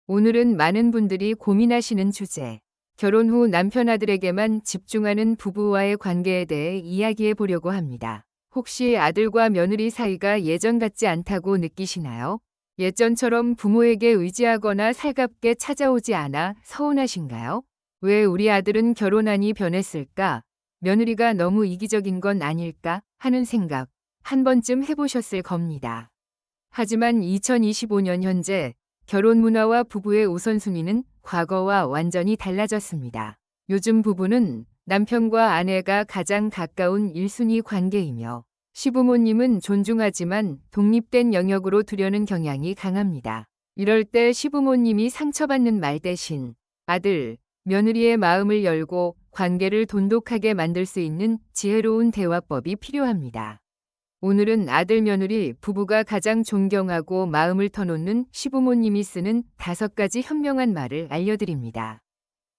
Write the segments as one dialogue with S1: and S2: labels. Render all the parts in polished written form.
S1: 오늘은 많은 분들이 고민하시는 주제, 결혼 후 남편 아들에게만 집중하는 부부와의 관계에 대해 이야기해 보려고 합니다. 혹시 아들과 며느리 사이가 예전 같지 않다고 느끼시나요? 예전처럼 부모에게 의지하거나 살갑게 찾아오지 않아 서운하신가요? 왜 우리 아들은 결혼하니 변했을까? 며느리가 너무 이기적인 건 아닐까? 하는 생각 한 번쯤 해보셨을 겁니다. 하지만 2025년 현재 결혼 문화와 부부의 우선순위는 과거와 완전히 달라졌습니다. 요즘 부부는 남편과 아내가 가장 가까운 1순위 관계이며 시부모님은 존중하지만 독립된 영역으로 두려는 경향이 강합니다. 이럴 때 시부모님이 상처받는 말 대신 아들, 며느리의 마음을 열고 관계를 돈독하게 만들 수 있는 지혜로운 대화법이 필요합니다. 오늘은 아들 며느리 부부가 가장 존경하고 마음을 터놓는 시부모님이 쓰는 5가지 현명한 말을 알려드립니다.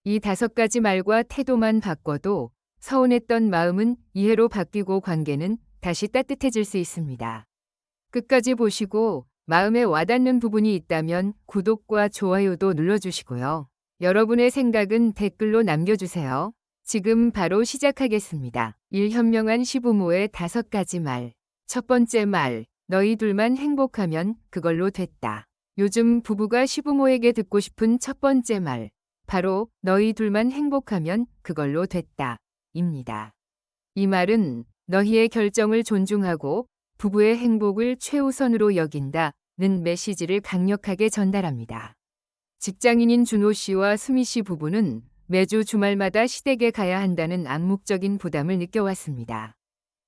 S1: 이 5가지 말과 태도만 바꿔도 서운했던 마음은 이해로 바뀌고 관계는 다시 따뜻해질 수 있습니다. 끝까지 보시고 마음에 와닿는 부분이 있다면 구독과 좋아요도 눌러주시고요. 여러분의 생각은 댓글로 남겨주세요. 지금 바로 시작하겠습니다. 1. 현명한 시부모의 5가지 말. 첫 번째 말, 너희 둘만 행복하면 그걸로 됐다. 요즘 부부가 시부모에게 듣고 싶은 첫 번째 말, 바로 너희 둘만 행복하면 그걸로 됐다. 입니다. 이 말은 너희의 결정을 존중하고 부부의 행복을 최우선으로 여긴다는 메시지를 강력하게 전달합니다. 직장인인 준호 씨와 수미 씨 부부는 매주 주말마다 시댁에 가야 한다는 암묵적인 부담을 느껴왔습니다.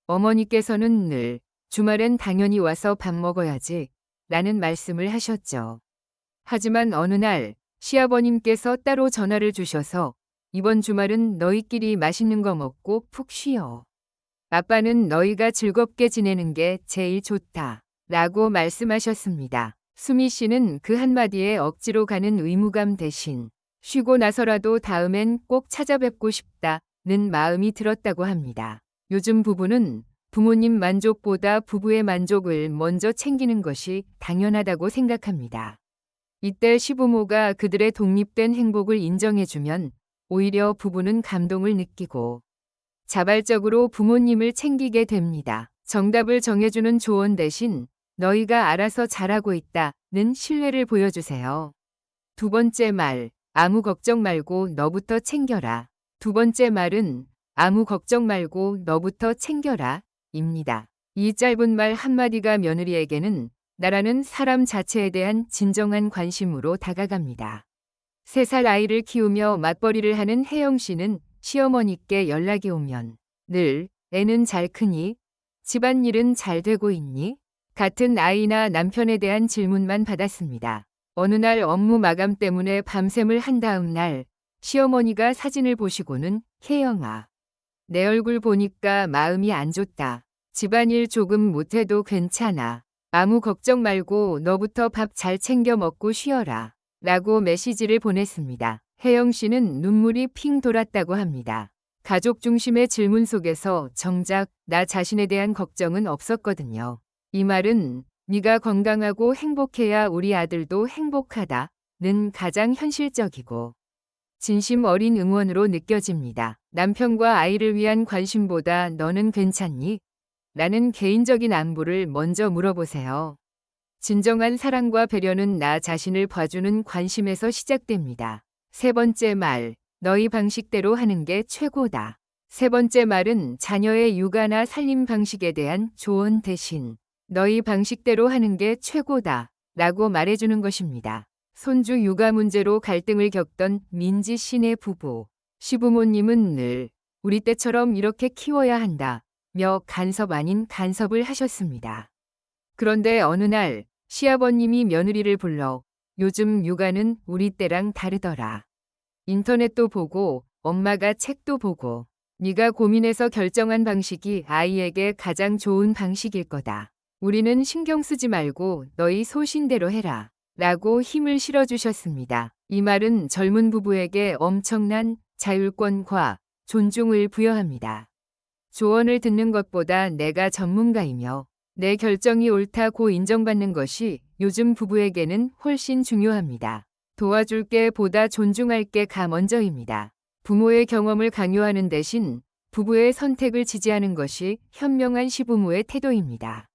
S1: 어머니께서는 늘 주말엔 당연히 와서 밥 먹어야지 라는 말씀을 하셨죠. 하지만 어느 날 시아버님께서 따로 전화를 주셔서 이번 주말은 너희끼리 맛있는 거 먹고 푹 쉬어. 아빠는 너희가 즐겁게 지내는 게 제일 좋다 라고 말씀하셨습니다. 수미 씨는 그 한마디에 억지로 가는 의무감 대신 쉬고 나서라도 다음엔 꼭 찾아뵙고 싶다는 마음이 들었다고 합니다. 요즘 부부는 부모님 만족보다 부부의 만족을 먼저 챙기는 것이 당연하다고 생각합니다. 이때 시부모가 그들의 독립된 행복을 인정해주면 오히려 부부는 감동을 느끼고 자발적으로 부모님을 챙기게 됩니다. 정답을 정해주는 조언 대신 너희가 알아서 잘하고 있다는 신뢰를 보여주세요. 두 번째 말, 아무 걱정 말고 너부터 챙겨라. 두 번째 말은 아무 걱정 말고 너부터 챙겨라. 입니다. 이 짧은 말 한마디가 며느리에게는 나라는 사람 자체에 대한 진정한 관심으로 다가갑니다. 3살 아이를 키우며 맞벌이를 하는 혜영 씨는 시어머니께 연락이 오면 늘 애는 잘 크니? 집안일은 잘 되고 있니? 같은 아이나 남편에 대한 질문만 받았습니다. 어느 날 업무 마감 때문에 밤샘을 한 다음 날 시어머니가 사진을 보시고는 혜영아, 내 얼굴 보니까 마음이 안 좋다. 집안일 조금 못해도 괜찮아. 아무 걱정 말고 너부터 밥 잘 챙겨 먹고 쉬어라. 라고 메시지를 보냈습니다. 혜영 씨는 눈물이 핑 돌았다고 합니다. 가족 중심의 질문 속에서 정작 나 자신에 대한 걱정은 없었거든요. 이 말은 네가 건강하고 행복해야 우리 아들도 행복하다는 가장 현실적이고 진심 어린 응원으로 느껴집니다. 남편과 아이를 위한 관심보다 너는 괜찮니? 라는 개인적인 안부를 먼저 물어보세요. 진정한 사랑과 배려는 나 자신을 봐주는 관심에서 시작됩니다. 세 번째 말, 너희 방식대로 하는 게 최고다. 세 번째 말은 자녀의 육아나 살림 방식에 대한 조언 대신 너희 방식대로 하는 게 최고다 라고 말해주는 것입니다. 손주 육아 문제로 갈등을 겪던 민지 씨네 부부. 시부모님은 늘 우리 때처럼 이렇게 키워야 한다 며 간섭 아닌 간섭을 하셨습니다. 그런데 어느 날 시아버님이 며느리를 불러 요즘 육아는 우리 때랑 다르더라. 인터넷도 보고 엄마가 책도 보고 네가 고민해서 결정한 방식이 아이에게 가장 좋은 방식일 거다. 우리는 신경 쓰지 말고 너희 소신대로 해라. 라고 힘을 실어주셨습니다. 이 말은 젊은 부부에게 엄청난 자율권과 존중을 부여합니다. 조언을 듣는 것보다 내가 전문가이며 내 결정이 옳다고 인정받는 것이 요즘 부부에게는 훨씬 중요합니다. 도와줄게 보다 존중할게가 먼저입니다. 부모의 경험을 강요하는 대신 부부의 선택을 지지하는 것이 현명한 시부모의 태도입니다.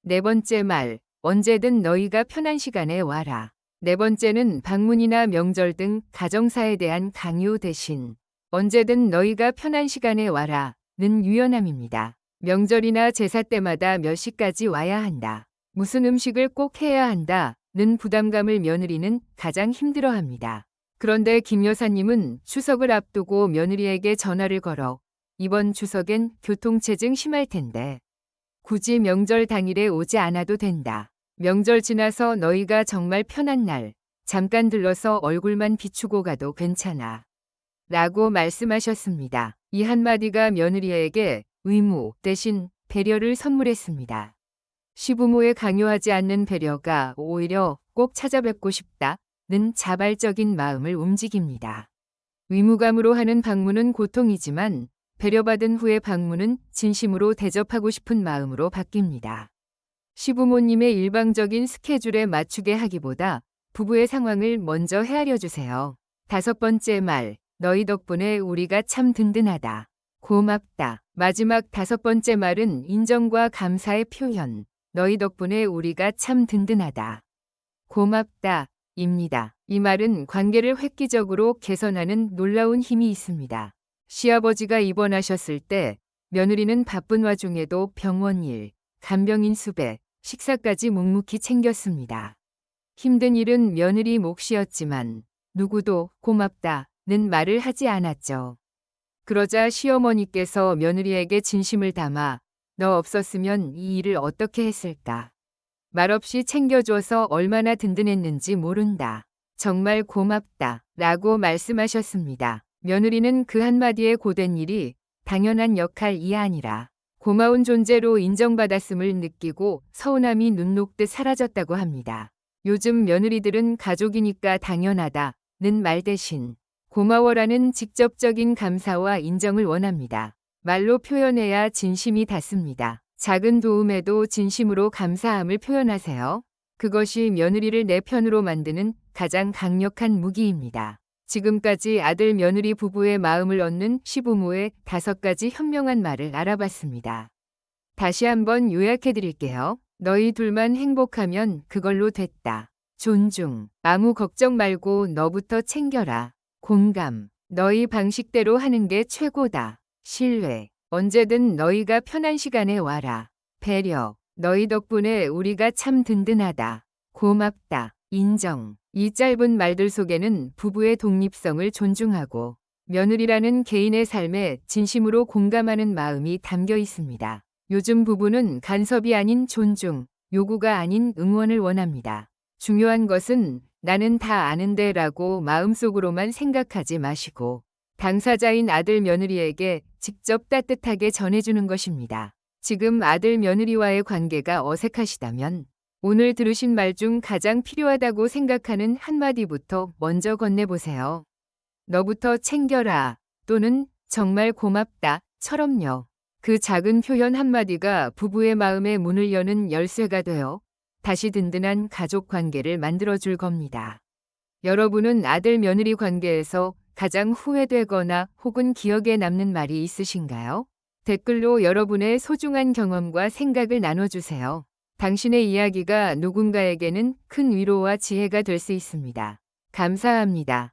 S1: 네 번째 말, 언제든 너희가 편한 시간에 와라. 네 번째는 방문이나 명절 등 가정사에 대한 강요 대신 언제든 너희가 편한 시간에 와라 는 유연함입니다. 명절이나 제사 때마다 몇 시까지 와야 한다. 무슨 음식을 꼭 해야 한다 는 부담감을 며느리는 가장 힘들어합니다. 그런데 김 여사님은 추석을 앞두고 며느리에게 전화를 걸어 이번 추석엔 교통체증 심할 텐데 굳이 명절 당일에 오지 않아도 된다. 명절 지나서 너희가 정말 편한 날 잠깐 들러서 얼굴만 비추고 가도 괜찮아. 라고 말씀하셨습니다. 이 한마디가 며느리에게 의무 대신 배려를 선물했습니다. 시부모의 강요하지 않는 배려가 오히려 꼭 찾아뵙고 싶다는 자발적인 마음을 움직입니다. 의무감으로 하는 방문은 고통이지만 배려받은 후의 방문은 진심으로 대접하고 싶은 마음으로 바뀝니다. 시부모님의 일방적인 스케줄에 맞추게 하기보다 부부의 상황을 먼저 헤아려 주세요. 다섯 번째 말, 너희 덕분에 우리가 참 든든하다. 고맙다. 마지막 다섯 번째 말은 인정과 감사의 표현. 너희 덕분에 우리가 참 든든하다. 고맙다. 입니다. 이 말은 관계를 획기적으로 개선하는 놀라운 힘이 있습니다. 시아버지가 입원하셨을 때 며느리는 바쁜 와중에도 병원 일, 간병인 수배, 식사까지 묵묵히 챙겼습니다. 힘든 일은 며느리 몫이었지만 누구도 고맙다는 말을 하지 않았죠. 그러자 시어머니께서 며느리에게 진심을 담아 너 없었으면 이 일을 어떻게 했을까? 말없이 챙겨줘서 얼마나 든든했는지 모른다. 정말 고맙다. 라고 말씀하셨습니다. 며느리는 그 한마디에 고된 일이 당연한 역할이 아니라 고마운 존재로 인정받았음을 느끼고 서운함이 눈 녹듯 사라졌다고 합니다. 요즘 며느리들은 가족이니까 당연하다는 말 대신 고마워라는 직접적인 감사와 인정을 원합니다. 말로 표현해야 진심이 닿습니다. 작은 도움에도 진심으로 감사함을 표현하세요. 그것이 며느리를 내 편으로 만드는 가장 강력한 무기입니다. 지금까지 아들 며느리 부부의 마음을 얻는 시부모의 5가지 현명한 말을 알아봤습니다. 다시 한번 요약해 드릴게요. 너희 둘만 행복하면 그걸로 됐다. 존중. 아무 걱정 말고 너부터 챙겨라. 공감. 너희 방식대로 하는 게 최고다. 신뢰. 언제든 너희가 편한 시간에 와라. 배려. 너희 덕분에 우리가 참 든든하다. 고맙다. 인정. 이 짧은 말들 속에는 부부의 독립성을 존중하고 며느리라는 개인의 삶에 진심으로 공감하는 마음이 담겨 있습니다. 요즘 부부는 간섭이 아닌 존중, 요구가 아닌 응원을 원합니다. 중요한 것은 나는 다 아는데 라고 마음속으로만 생각하지 마시고 당사자인 아들 며느리에게 직접 따뜻하게 전해주는 것입니다. 지금 아들 며느리와의 관계가 어색하시다면 오늘 들으신 말 중 가장 필요하다고 생각하는 한마디부터 먼저 건네보세요. 너부터 챙겨라 또는 정말 고맙다처럼요. 그 작은 표현 한마디가 부부의 마음의 문을 여는 열쇠가 되어 다시 든든한 가족 관계를 만들어줄 겁니다. 여러분은 아들 며느리 관계에서 가장 후회되거나 혹은 기억에 남는 말이 있으신가요? 댓글로 여러분의 소중한 경험과 생각을 나눠주세요. 당신의 이야기가 누군가에게는 큰 위로와 지혜가 될 수 있습니다. 감사합니다.